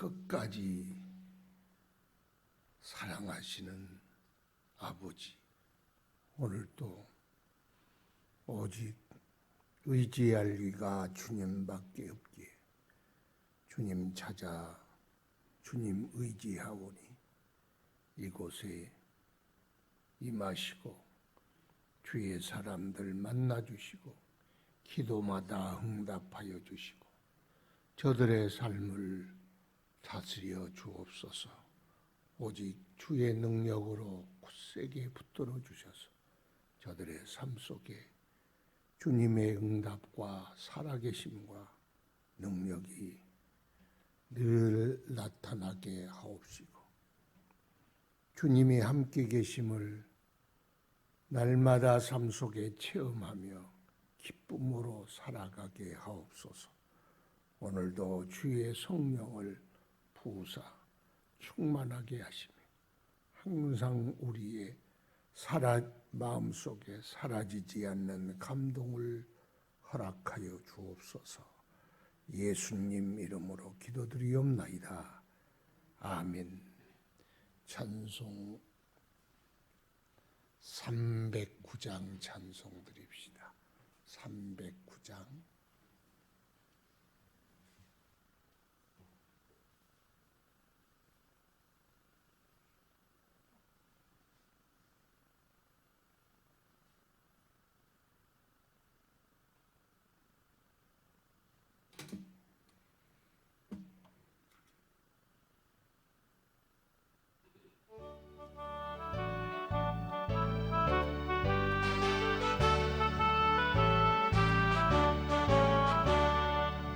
끝까지 사랑하시는 아버지, 오늘도 오직 의지할 이가 주님밖에 없기에 주님 찾아 주님 의지하오니 이곳에 임하시고 주의 사람들 만나주시고 기도마다 응답하여 주시고 저들의 삶을 다스려 주옵소서. 오직 주의 능력으로 굳세게 붙들어 주셔서 저들의 삶 속에 주님의 응답과 살아계심과 능력이 늘 나타나게 하옵시고 주님이 함께 계심을 날마다 삶 속에 체험하며 기쁨으로 살아가게 하옵소서. 오늘도 주의 성령을 부으사 충만하게 하시며 항상 우리의 마음속에 사라지지 않는 감동을 허락하여 주옵소서. 예수님 이름으로 기도드리옵나이다. 아멘. 찬송 309장 찬송 드립시다. 309장.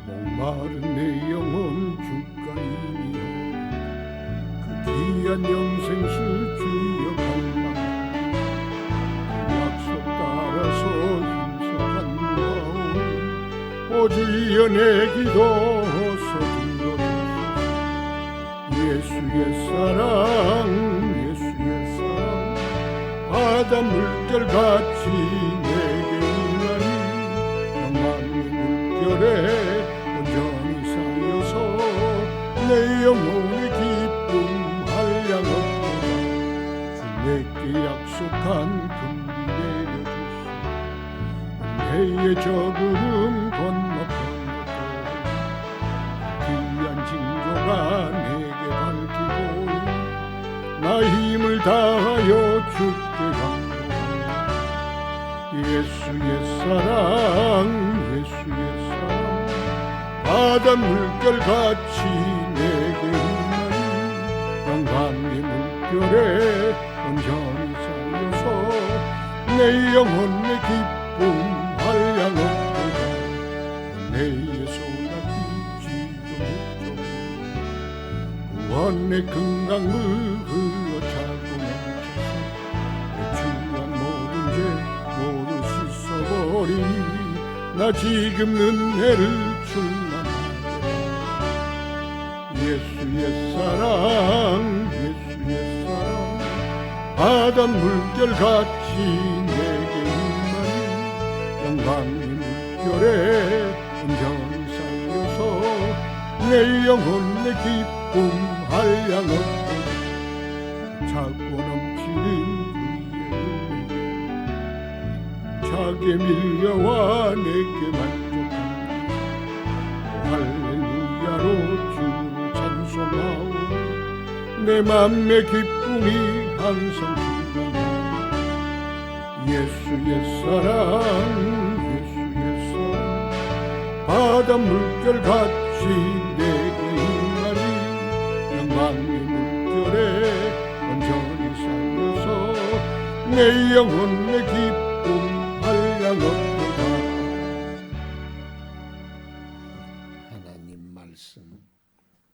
목마른 내 영혼 주가이니요 그 귀한 영생수 주여 갈망 그 약속 따라서 힘써 간구하오. 오 주여 내 기도 어서 들어주소서. 예수의 사랑 예수의 사랑 바다 물결같이 내게 임하니 영광의 물결에 온전히 쌓여서 내 영혼의 기쁨 한량없도다. 주 내게 약속한 금비 내려주시고 은혜의 저구름 건너편에도 귀한 징조가 내게 밝히고 나 힘을 다하여 주께 간구하오. 예수의 사랑 예수의 사랑 바다 물결같이 내게 임하니 영광의 물결에 온전히 쌓여서 내 영혼의 기쁨 한량없도다. 은혜의 소낙이 지금 묻죠. 구원의 금강물 흘러차고 넘쳐서 내 주한 모든 죄 모두 씻어버리니 나 지금 은혜를 충만하게. 예수의 사랑 예수의 사랑 바다 물결같이 내게 임하니 영광의 물결에 온전히 쌓여서 내 영혼의 기쁨 한량없도다. 차고 넘치는 주의 은혜 차게 밀려와 내게 만족합니다. 할렐루야로 주를 찬송하오. 내 맘의 기쁨이 항상 충만하오. 예수의 사랑 예수의 사랑 바다 물결같이 내게 임하니 영광의 물결에 온전히 쌓여서 내 영혼의 기쁨 한량없도다. 하나님 말씀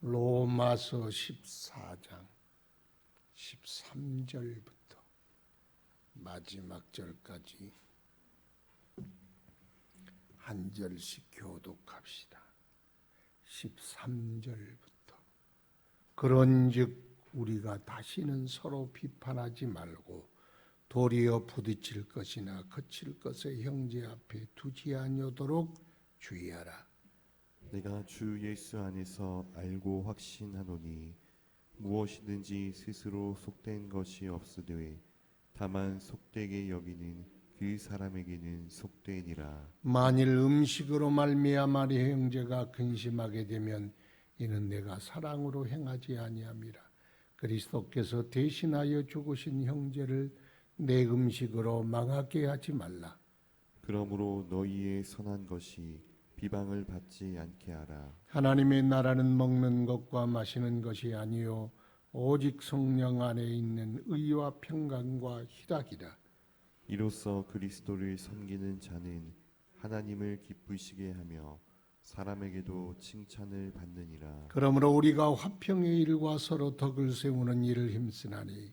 로마서 14장 13절부터 마지막 절까지 한 절씩 교독합시다. 13절부터 그런즉 우리가 다시는 서로 비판하지 말고 도리어 부딪힐 것이나 거칠 것을 형제 앞에 두지 아니하도록 주의하라. 내가 주 예수 안에서 알고 확신하노니 무엇이든지 스스로 속된 것이 없으되 다만 속되게 여기는 그 사람에게는 속되니라. 만일 음식으로 말미암아 네 형제가 근심하게 되면 이는 내가 사랑으로 행하지 아니함이라. 그리스도께서 대신하여 죽으신 형제를 내 음식으로 망하게 하지 말라. 그러므로 너희의 선한 것이 비방을 받지 않게 하라. 하나님의 나라는 먹는 것과 마시는 것이 아니요 오직 성령 안에 있는 의와 평강과 희락이라. 이로써 그리스도를 섬기는 자는 하나님을 기쁘시게 하며 사람에게도 칭찬을 받느니라. 그러므로 우리가 화평의 일과 서로 덕을 세우는 일을 힘쓰나니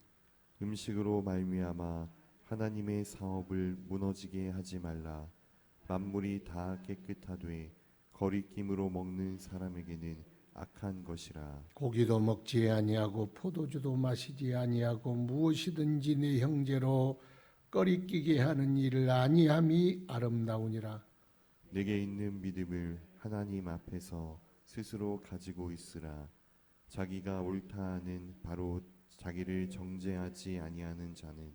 음식으로 말미암아 하나님의 사업을 무너지게 하지 말라. 만물이 다 깨끗하되 거리낌으로 먹는 사람에게는 악한 것이라. 고기도 먹지 아니하고 포도주도 마시지 아니하고 무엇이든지 내 형제로 꺼리끼게 하는 일을 아니함이 아름다우니라. 내게 있는 믿음을 하나님 앞에서 스스로 가지고 있으라. 자기가 옳다 하는 바로 자기를 정죄하지 아니하는 자는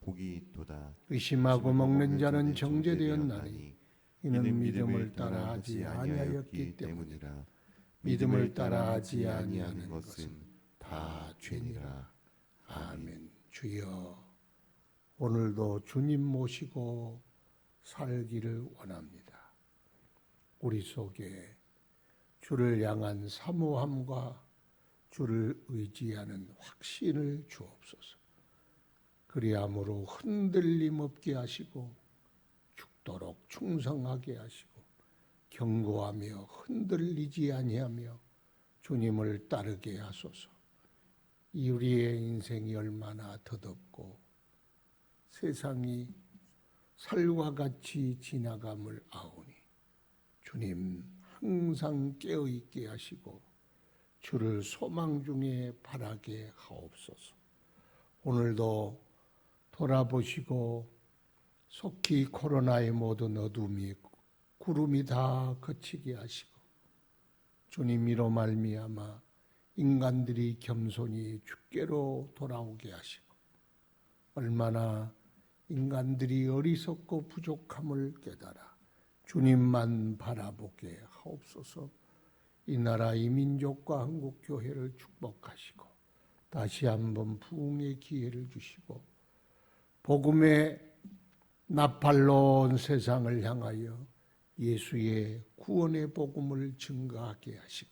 복이 있도다. 의심하고 먹는 자는 정죄되었나니 이는 믿음을 따라 하지 아니하였기 때문이라. 믿음을 따라 하지 아니하는 것은 다 죄니라. 아멘. 주여, 오늘도 주님 모시고 살기를 원합니다. 우리 속에 주를 향한 사모함과 주를 의지하는 확신을 주옵소서. 그리함으로 흔들림 없게 하시고 죽도록 충성하게 하시고 견고하며 흔들리지 아니하며 주님을 따르게 하소서. 이 우리의 인생이 얼마나 더덥고 세상이 살과 같이 지나감을 아오니 주님 항상 깨어있게 하시고 주를 소망 중에 바라게 하옵소서. 오늘도 돌아보시고 속히 코로나의 모든 어둠이 구름이 다 그치게 하시고 주님이로 말미암아 인간들이 겸손히 주께로 돌아오게 하시고 얼마나 인간들이 어리석고 부족함을 깨달아 주님만 바라보게 하옵소서. 이 나라 이 민족과 한국교회를 축복하시고 다시 한번 부흥의 기회를 주시고 복음의 나팔로 온 세상을 향하여 예수의 구원의 복음을 증거하게 하시고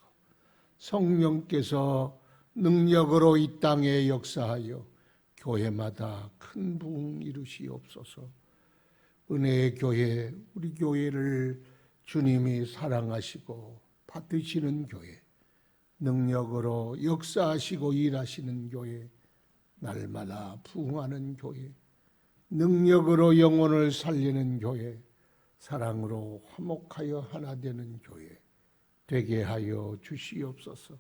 성령께서 능력으로 이 땅에 역사하여 교회마다 큰 부흥 이루시옵소서. 은혜의 교회, 우리 교회를 주님이 사랑하시고 받으시는 교회, 능력으로 역사하시고 일하시는 교회, 날마다 부흥하는 교회, 능력으로 영혼을 살리는 교회, 사랑으로 화목하여 하나 되는 교회 되게 하여 주시옵소서.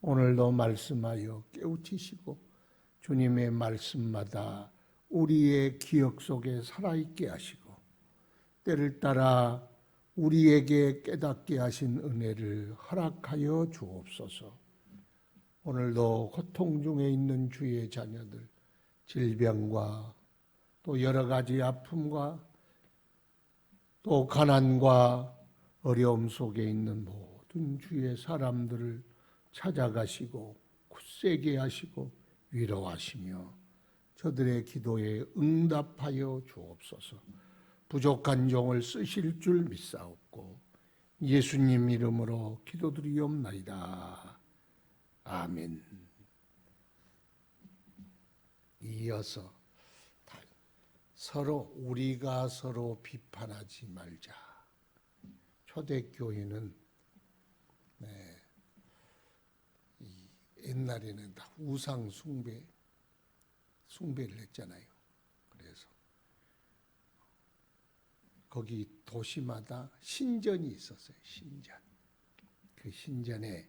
오늘도 말씀하여 깨우치시고 주님의 말씀마다 우리의 기억 속에 살아있게 하시고 때를 따라 우리에게 깨닫게 하신 은혜를 허락하여 주옵소서. 오늘도 고통 중에 있는 주의 자녀들, 질병과 또 여러 가지 아픔과 또 가난과 어려움 속에 있는 모든 주의 사람들을 찾아가시고 굳세게 하시고 위로하시며 저들의 기도에 응답하여 주옵소서. 부족한 종을 쓰실 줄 믿사옵고 예수님 이름으로 기도드리옵나이다. 아멘. 이어서 우리가 서로 비판하지 말자. 초대교회는 옛날에는 다 우상 숭배를 했잖아요. 그래서 거기 도시마다 신전이 있었어요. 신전. 그 신전에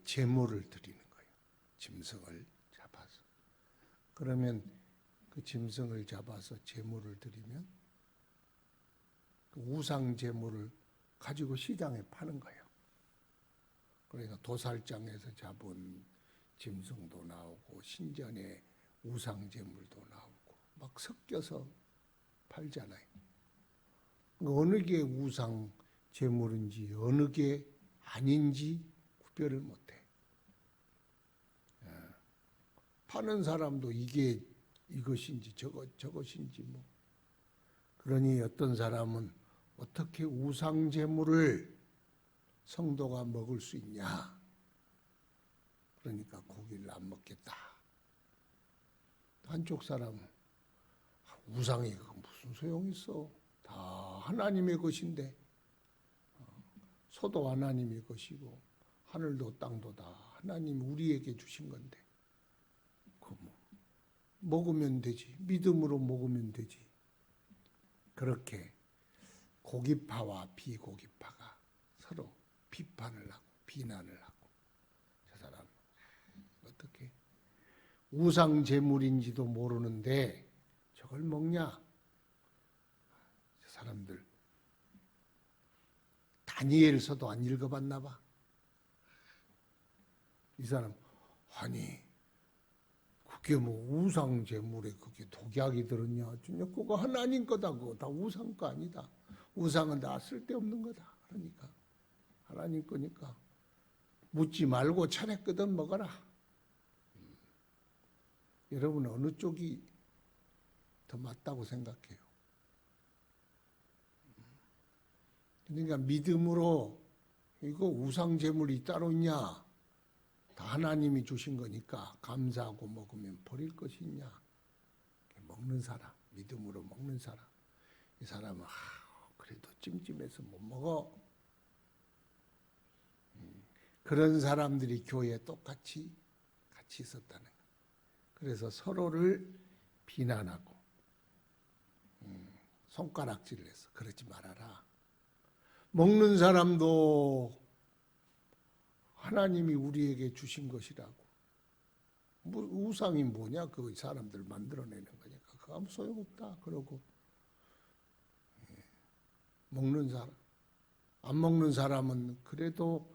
제물을 드리는 거예요. 짐승을 잡아서. 그러면 그 짐승을 잡아서 제물을 드리면 그 우상 제물을 가지고 시장에 파는 거예요. 그러니까 도살장에서 잡은 짐승도 나오고 신전에 우상제물도 나오고 막 섞여서 팔잖아요. 어느 게 우상제물인지 어느 게 아닌지 구별을 못해. 파는 사람도 이게 이것인지 저것인지 뭐. 그러니 어떤 사람은 어떻게 우상제물을 성도가 먹을 수 있냐. 그러니까 고기를 안 먹겠다. 한쪽 사람은 우상이 무슨 소용이 있어. 다 하나님의 것인데 소도 하나님의 것이고 하늘도 땅도 다 하나님 우리에게 주신 건데 뭐 먹으면 되지. 믿음으로 먹으면 되지. 그렇게 고기파와 비고기파가 서로 비판을 하고 비난을 하고 저 사람 어떻게 우상 제물인지도 모르는데 저걸 먹냐? 저 사람들 다니엘서도 안 읽어봤나 봐. 이 사람 아니 그게 뭐 우상 제물에 그게 독약이 들었냐? 그거 하나님 거다. 그거 다 우상 거 아니다. 우상은 다 쓸데없는 거다. 그러니까 하나님 거니까 묻지 말고 차례 끄덕 먹어라. 여러분 어느 쪽이 더 맞다고 생각해요? 그러니까 믿음으로 이거 우상 제물이 따로 있냐? 다 하나님이 주신 거니까 감사하고 먹으면 버릴 것이 있냐? 먹는 사람, 믿음으로 먹는 사람. 이 사람은 그래도 찜찜해서 못 먹어. 그런 사람들이 교회에 똑같이 같이 있었다는 거예요. 그래서 서로를 비난하고 손가락질을 해서 그러지 말아라. 먹는 사람도 하나님이 우리에게 주신 것이라고. 우상이 뭐냐? 그 사람들 만들어내는 거니까. 그거 아무 소용없다. 그러고 먹는 사람, 안 먹는 사람은 그래도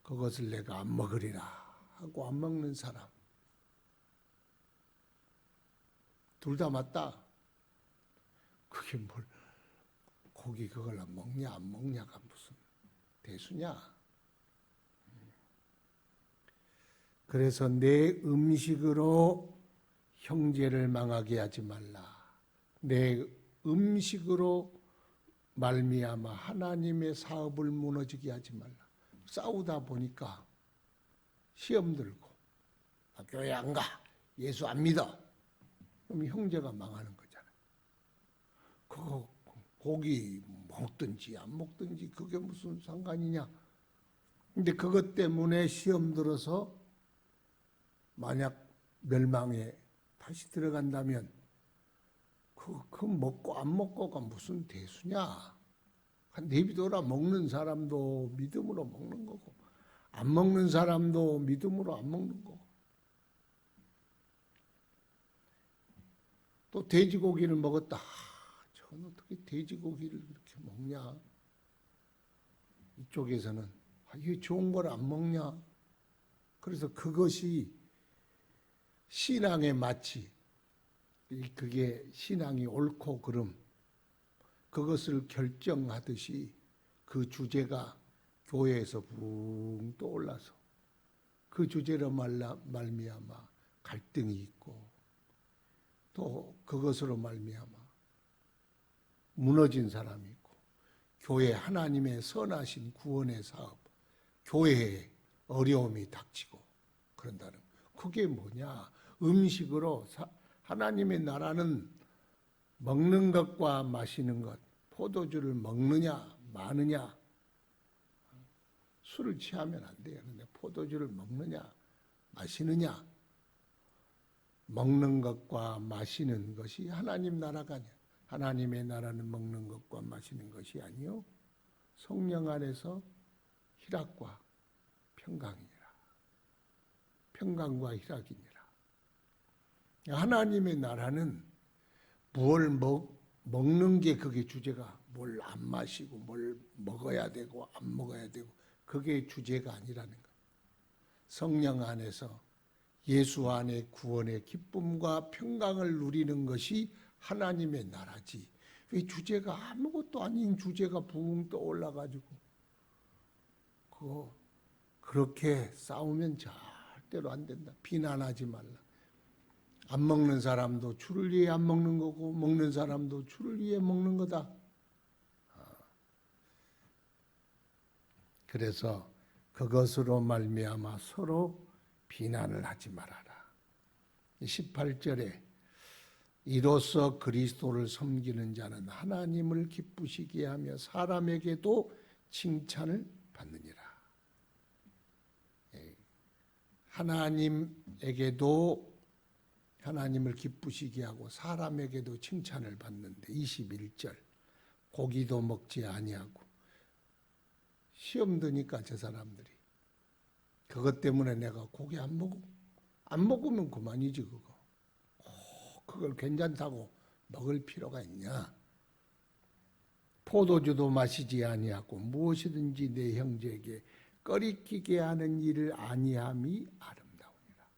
그것을 내가 안 먹으리라 하고 안 먹는 사람. 둘 다 맞다. 그게 뭘 고기 그걸 안 먹냐 안 먹냐가 무슨 대수냐. 그래서 내 음식으로 형제를 망하게 하지 말라. 내 음식으로 말미암아 하나님의 사업을 무너지게 하지 말라. 싸우다 보니까 시험 들고 교회 안 가. 예수 안 믿어. 그럼 형제가 망하는 거잖아요. 그거 고기 먹든지 안 먹든지 그게 무슨 상관이냐. 근데 그것 때문에 시험 들어서 만약 멸망에 다시 들어간다면 그 먹고 안 먹고가 무슨 대수냐. 내비둬라. 먹는 사람도 믿음으로 먹는 거고 안 먹는 사람도 믿음으로 안 먹는 거고. 또 돼지고기를 먹었다. 저건 어떻게 돼지고기를 그렇게 먹냐. 이쪽에서는 이게 좋은 걸 안 먹냐. 그래서 그것이 신앙의 마치 그게 신앙이 옳고 그름 그것을 결정하듯이 그 주제가 교회에서 붕 떠올라서 그 주제로 말미암아 갈등이 있고 또 그것으로 말미암아 무너진 사람이 있고 교회 하나님의 선하신 구원의 사업 교회에 어려움이 닥치고 그런다는 그게 뭐냐. 음식으로 하나님의 나라는 먹는 것과 마시는 것, 포도주를 먹느냐 마느냐. 술을 취하면 안 돼요. 근데 포도주를 먹느냐 마시느냐. 먹는 것과 마시는 것이 하나님 나라가 아니야. 하나님의 나라는 먹는 것과 마시는 것이 아니요 성령 안에서 희락과 평강이니라. 평강과 희락이니라. 하나님의 나라는 무엇을 먹는 게 그게 주제가 뭘 안 마시고 뭘 먹어야 되고 안 먹어야 되고 그게 주제가 아니라는 거예요. 성령 안에서 예수 안에 구원의 기쁨과 평강을 누리는 것이 하나님의 나라지. 왜 주제가 아무것도 아닌 주제가 붕 떠올라가지고 그거 그렇게 싸우면 절대로 안 된다. 비난하지 말라. 안 먹는 사람도 주를 위해 안 먹는 거고 먹는 사람도 주를 위해 먹는 거다. 그래서 그것으로 말미암아 서로 비난을 하지 말아라. 18절에 이로써 그리스도를 섬기는 자는 하나님을 기쁘시게 하며 사람에게도 칭찬을 받느니라. 하나님에게도 하나님을 기쁘시게 하고 사람에게도 칭찬을 받는데 21절 고기도 먹지 아니하고 시험 드니까 저 사람들이 그것 때문에 내가 고기 안 먹으면 그만이지 그거. 그걸 괜찮다고 먹을 필요가 있냐. 포도주도 마시지 아니하고 무엇이든지 내 형제에게 꺼리끼게 하는 일을 아니함이 아름다우니라.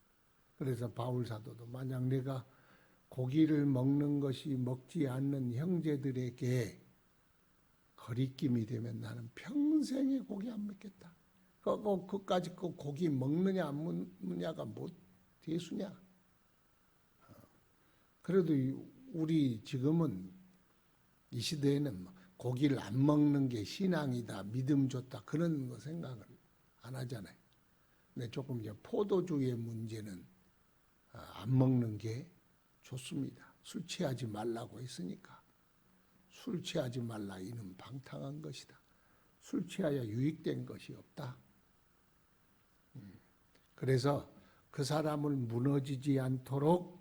그래서 바울 사도도 만약 내가 고기를 먹는 것이 먹지 않는 형제들에게 거리낌이 되면 나는 평생에 고기 안 먹겠다. 그까지 그 고기 먹느냐 안 먹느냐가 뭐 대수냐. 그래도 우리 지금은 이 시대에는 고기를 안 먹는 게 신앙이다, 믿음 좋다 그런 거 생각을 안 하잖아요. 근데 조금 이제 포도주의 문제는 안 먹는 게 좋습니다. 술 취하지 말라고 했으니까. 술 취하지 말라 이는 방탕한 것이다. 술 취하여 유익된 것이 없다. 그래서 그 사람을 무너지지 않도록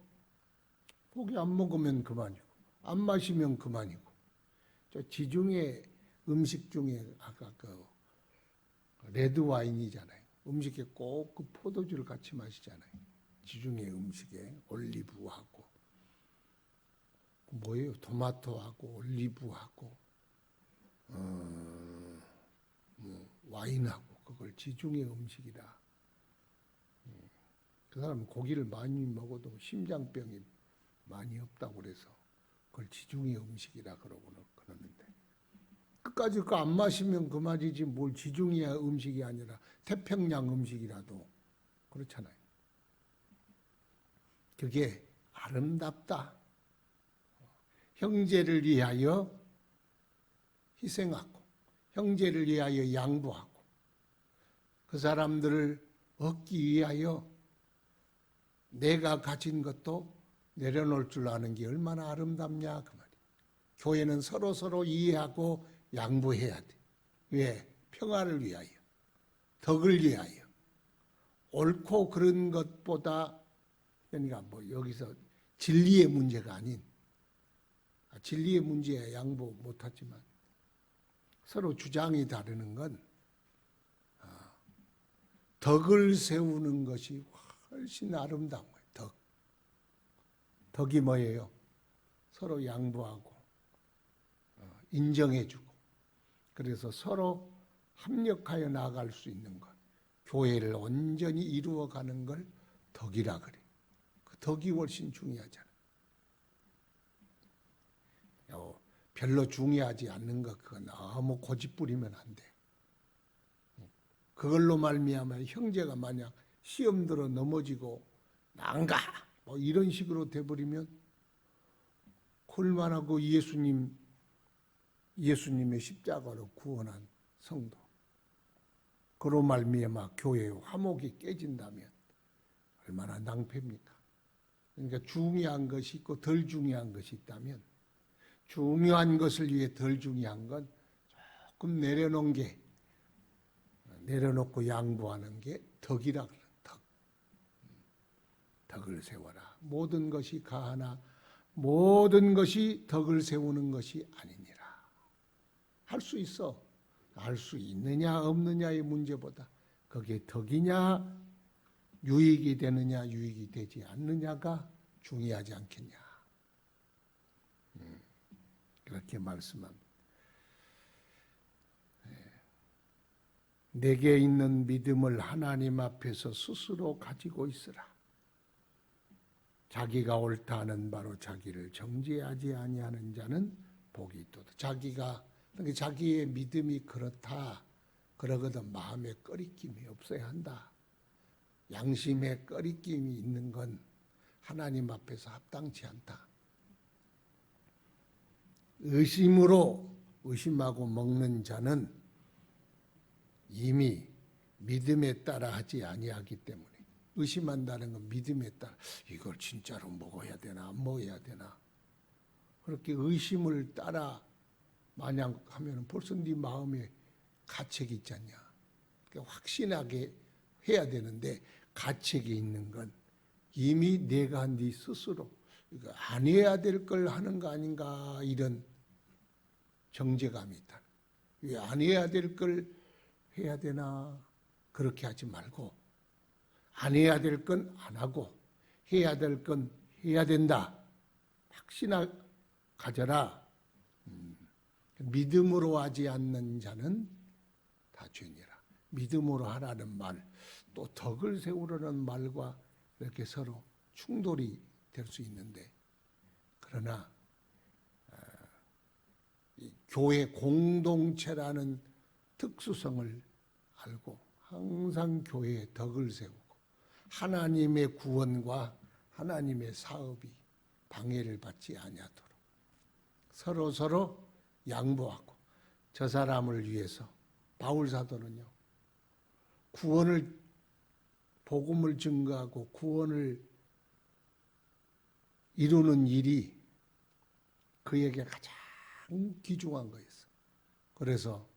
고기 안 먹으면 그만이고 안 마시면 그만이고 저 지중해 음식 중에 아까 그 레드 와인이잖아요. 음식에 꼭 그 포도주를 같이 마시잖아요. 지중해 음식에 올리브하고 뭐예요? 토마토하고 올리브하고 와인하고 그걸 지중해 음식이라. 그 사람은 고기를 많이 먹어도 심장병이 많이 없다고 그래서 그걸 지중해 음식이라 그러는데 끝까지 그거 안 마시면 그만이지 뭘 지중해 음식이 아니라 태평양 음식이라도 그렇잖아요. 그게 아름답다. 형제를 위하여 희생하고 형제를 위하여 양보하고 그 사람들을 얻기 위하여 내가 가진 것도 내려놓을 줄 아는 게 얼마나 아름답냐 그 말이에요. 교회는 서로 이해하고 양보해야 돼. 왜? 평화를 위하여, 덕을 위하여. 옳고 그런 것보다 그러니까 뭐 여기서 진리의 문제가 아닌 진리의 문제에 양보 못하지만 서로 주장이 다르는 건 덕을 세우는 것이 훨씬 아름다운 거예요. 덕이 뭐예요? 서로 양보하고 인정해주고 그래서 서로 합력하여 나아갈 수 있는 것 교회를 온전히 이루어가는 걸 덕이라 그래. 그 덕이 훨씬 중요하잖아. 별로 중요하지 않는 것 그거 너무 고집 부리면 안 돼. 그걸로 말미암아 형제가 만약 시험 들어 넘어지고 난가 뭐 이런 식으로 돼버리면 콜만하고 예수님의 십자가로 구원한 성도 그로 말미암아 교회의 화목이 깨진다면 얼마나 낭패입니까? 그러니까 중요한 것이 있고 덜 중요한 것이 있다면 중요한 것을 위해 덜 중요한 건 조금 내려놓고 양보하는 게 덕이라 그래요. 덕을 세워라. 모든 것이 가하나 모든 것이 덕을 세우는 것이 아니니라. 할 수 있어. 할 수 있느냐 없느냐의 문제보다 그게 덕이냐 유익이 되느냐 유익이 되지 않느냐가 중요하지 않겠냐. 그렇게 말씀합니다. 내게 있는 믿음을 하나님 앞에서 스스로 가지고 있으라. 자기가 옳다 하는 바로 자기를 정죄하지 아니하는 자는 복이 있도다. 자기의 믿음이 그렇다. 그러거든 마음에 꺼리낌이 없어야 한다. 양심에 꺼리낌이 있는 건 하나님 앞에서 합당치 않다. 의심하고 먹는 자는 이미 믿음에 따라 하지 아니하기 때문에, 의심한다는 건 믿음에 따라 이걸 진짜로 먹어야 되나 안 먹어야 되나, 그렇게 의심을 따라 마냥 하면 벌써 네 마음에 가책이 있지 않냐. 그러니까 확신하게 해야 되는데 가책이 있는 건 이미 내가 네 스스로 이거 안 해야 될 걸 하는 거 아닌가, 이런 정죄감이 있다. 왜 안 해야 될 걸 해야 되나, 그렇게 하지 말고 안 해야 될 건 안 하고 해야 될 건 해야 된다. 확신을 가져라. 믿음으로 하지 않는 자는 다 죄니라. 믿음으로 하라는 말, 또 덕을 세우려는 말과 이렇게 서로 충돌이 될 수 있는데, 그러나 이 교회 공동체라는 특수성을 알고 항상 교회의 덕을 세우고 하나님의 구원과 하나님의 사업이 방해를 받지 아니하도록 서로 양보하고, 저 사람을 위해서 바울 사도는요, 복음을 증거하고 구원을 이루는 일이 그에게 가장 귀중한 거였어. 그래서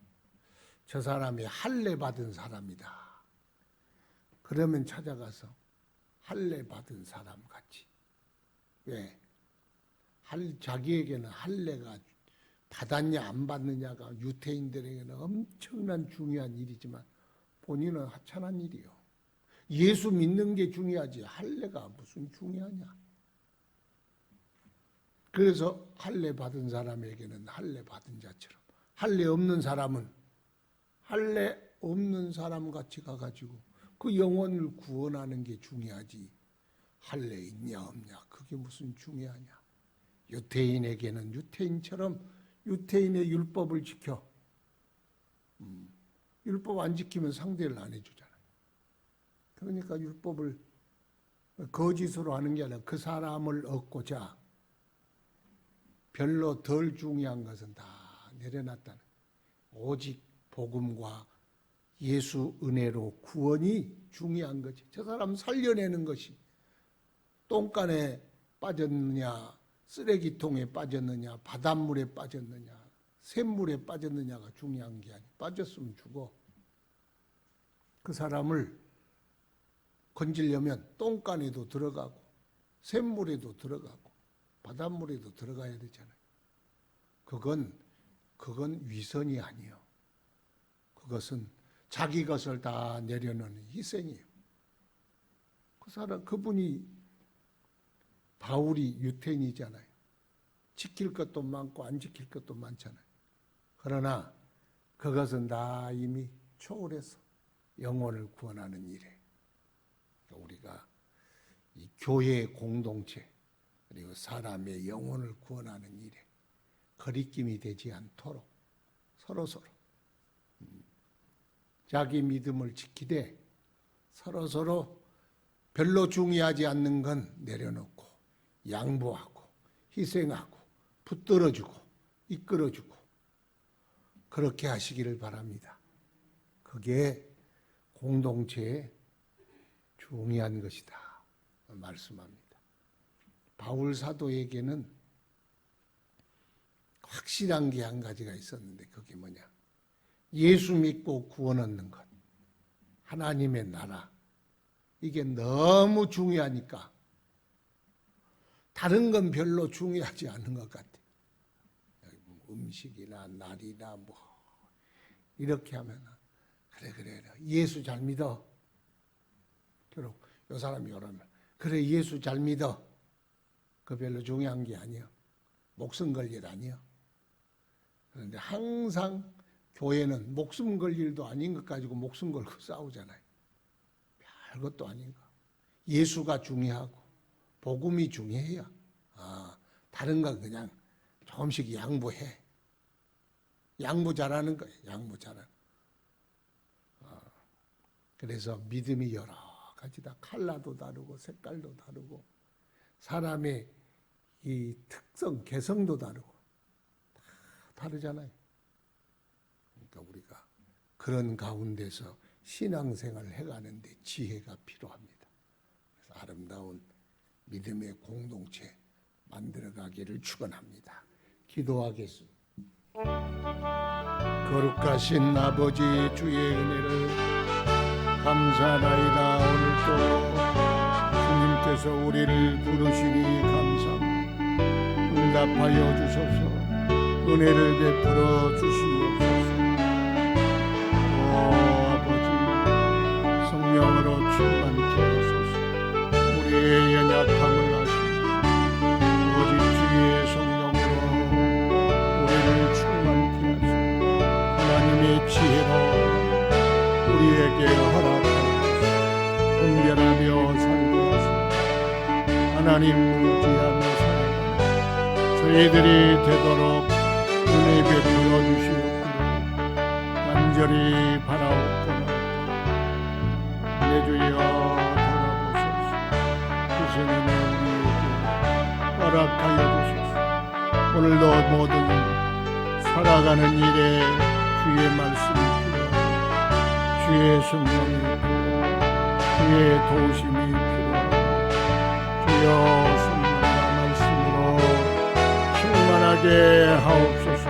저 사람이 할례 받은 사람이다. 그러면 찾아가서 할례 받은 사람 같이. 왜? 자기에게는 할례가 받았냐 안 받느냐가 유태인들에게는 엄청난 중요한 일이지만 본인은 하찮은 일이요. 예수 믿는 게 중요하지 할례가 무슨 중요하냐. 그래서 할례 받은 사람에게는 할례 받은 자처럼, 할례 없는 사람은 할례 없는 사람 같이 가가지고 그 영혼을 구원하는 게 중요하지 할례 있냐 없냐 그게 무슨 중요하냐. 유태인에게는 유태인처럼 유태인의 율법을 지켜, 율법 안 지키면 상대를 안 해주잖아요. 그러니까 율법을 거짓으로 하는 게 아니라 그 사람을 얻고자 별로 덜 중요한 것은 다 내려놨다는, 오직 복음과 예수 은혜로 구원이 중요한 거지. 저 사람 살려내는 것이 똥간에 빠졌느냐 쓰레기통에 빠졌느냐 바닷물에 빠졌느냐 샘물에 빠졌느냐가 중요한 게 아니야. 빠졌으면 죽어. 그 사람을 건지려면 똥간에도 들어가고 샘물에도 들어가고 바닷물에도 들어가야 되잖아요. 그건 위선이 아니에요. 그것은 자기 것을 다 내려놓는 희생이에요. 그분이 바울이 유태인이잖아요. 지킬 것도 많고 안 지킬 것도 많잖아요. 그러나 그것은 다 이미 초월해서 영혼을 구원하는 일에, 우리가 이 교회의 공동체 그리고 사람의 영혼을 구원하는 일에 거리낌이 되지 않도록 서로 자기 믿음을 지키되 서로 별로 중요하지 않는 건 내려놓고 양보하고 희생하고 붙들어주고 이끌어주고 그렇게 하시기를 바랍니다. 그게 공동체의 중요한 것이다 말씀합니다. 바울 사도에게는 확실한 게 한 가지가 있었는데 그게 뭐냐? 예수 믿고 구원 얻는 것, 하나님의 나라, 이게 너무 중요하니까 다른 건 별로 중요하지 않은 것 같아. 음식이나 날이나 뭐 이렇게 하면 그래 예수 잘 믿어. 결국 요 사람이 이러면 그래 예수 잘 믿어. 그 별로 중요한 게 아니야. 목숨 걸 일 아니야. 그런데 항상 교회는 목숨 걸 일도 아닌 것 가지고 목숨 걸고 싸우잖아요. 별것도 아닌 거. 예수가 중요하고 복음이 중요해요. 다른 건 그냥 조금씩 양보해. 양보 잘하는 거예요. 양보 잘하는. 그래서 믿음이 여러 가지다. 컬러도 다르고 색깔도 다르고 사람의 이 특성, 개성도 다르고 다 다르잖아요. 그러니까 우리가 그런 가운데서 신앙생활을 해가는데 지혜가 필요합니다. 그래서 아름다운 믿음의 공동체 만들어가기를 축원합니다. 기도하겠습니다. 거룩하신 아버지 주의 은혜를 감사하나이다. 오늘도 주님께서 우리를 부르시니 감사합니다. 응답하여 주소서. 은혜를 베풀어 주시옵소서. 오 아버지 성령으로 충만케 하소서. 우리의 연약함을 아시고 오직 주의 성령으로 우리를 충만케 하소서. 하나님의 지혜로 우리에게 허락하소서. 분별하며 살게 하소서. 하나님 의지하며 살아가는 저희들이 되도록 은혜 베풀어 주시옵기를 간절히 바라옵고나 내 주여 돌아보소서. 주신 은혜 우리에게 허락하여 주소서. 오늘도 모든 살아가는 일에 주의 말씀이 필요하고 주의 성령이 필요하고 주의 도우심이 필요하고 주여 성령과 말씀으로 충만하게 하옵소서.